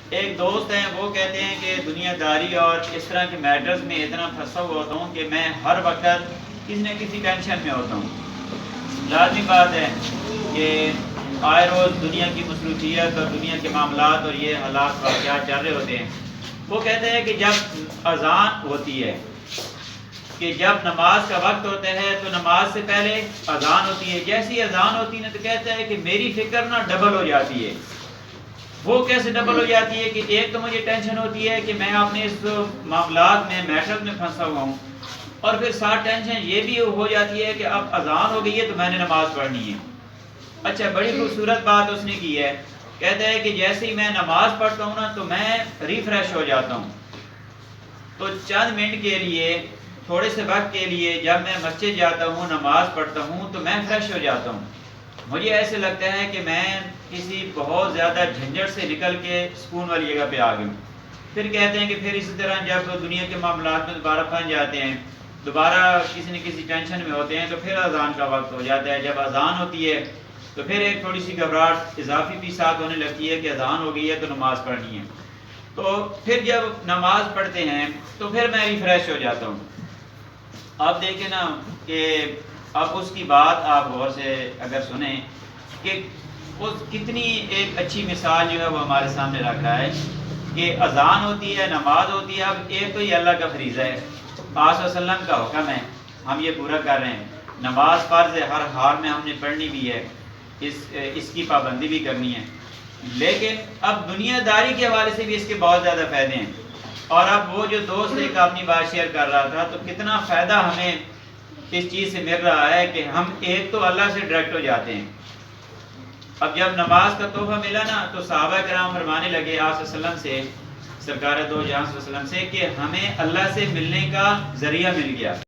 ایک دوست ہیں، وہ کہتے ہیں کہ دنیا داری اور اس طرح کے میٹرز میں اتنا پھنسا ہوا ہوتا ہوں کہ میں ہر وقت کسی نہ کسی ٹینشن میں ہوتا ہوں۔ لازمی بات ہے کہ آئے روز دنیا کی مصروفیت اور دنیا کے معاملات اور یہ حالات واقعات چل رہے ہوتے ہیں۔ وہ کہتے ہیں کہ جب اذان ہوتی ہے، کہ جب نماز کا وقت ہوتا ہے تو نماز سے پہلے اذان ہوتی ہے، جیسی اذان ہوتی ہے نا تو کہتا ہے کہ میری فکر نا ڈبل ہو جاتی ہے۔ وہ کیسے ڈبل ہو جاتی ہے کہ ایک تو مجھے ٹینشن ہوتی ہے کہ میں اپنے اس معاملات میں میٹر میں پھنسا ہوا ہوں، اور پھر ساتھ ٹینشن یہ بھی ہو جاتی ہے کہ اب اذان ہو گئی ہے تو میں نے نماز پڑھنی ہے۔ اچھا، بڑی خوبصورت بات اس نے کی ہے، کہتا ہے کہ جیسے ہی میں نماز پڑھتا ہوں نا تو میں ریفریش ہو جاتا ہوں۔ تو چند منٹ کے لیے، تھوڑے سے وقت کے لیے جب میں مسجد جاتا ہوں، نماز پڑھتا ہوں تو میں فریش ہو جاتا ہوں۔ مجھے ایسے لگتا ہے کہ میں کسی بہت زیادہ جھنجھٹ سے نکل کے سکون والی جگہ پہ آ گیا ہوں۔ پھر کہتے ہیں کہ پھر اسی طرح جب دنیا کے معاملات میں دوبارہ پھنس جاتے ہیں، دوبارہ کسی نہ کسی ٹینشن میں ہوتے ہیں، تو پھر اذان کا وقت ہو جاتا ہے۔ جب اذان ہوتی ہے تو پھر ایک تھوڑی سی گھبراہٹ اضافی بھی ساتھ ہونے لگتی ہے کہ اذان ہو گئی ہے تو نماز پڑھنی ہے۔ تو پھر جب نماز پڑھتے ہیں تو پھر میں ریفریش ہو جاتا ہوں۔ آپ دیکھیں نا کہ اب اس کی بات آپ غور سے اگر سنیں کہ وہ کتنی ایک اچھی مثال جو ہے وہ ہمارے سامنے رکھ رہا ہے کہ اذان ہوتی ہے، نماز ہوتی ہے۔ اب ایک تو یہ اللہ کا فریضہ ہے، آپ صلی اللہ علیہ وسلم کا حکم ہے، ہم یہ پورا کر رہے ہیں۔ نماز فرض ہے، ہر حال میں ہم نے پڑھنی بھی ہے، اس کی پابندی بھی کرنی ہے۔ لیکن اب دنیا داری کے حوالے سے بھی اس کے بہت زیادہ فائدے ہیں۔ اور اب وہ جو دوست ایک اپنی بات شیئر کر رہا تھا، تو کتنا فائدہ ہمیں اس چیز سے مل رہا ہے کہ ہم ایک تو اللہ سے ڈائریکٹ ہو جاتے ہیں۔ اب جب نماز کا تحفہ ملا نا تو صحابہ کرام فرمانے لگے آپ صلی اللہ علیہ وسلم سے، سرکار دو جہاں صلی اللہ علیہ وسلم سے، کہ ہمیں اللہ سے ملنے کا ذریعہ مل گیا۔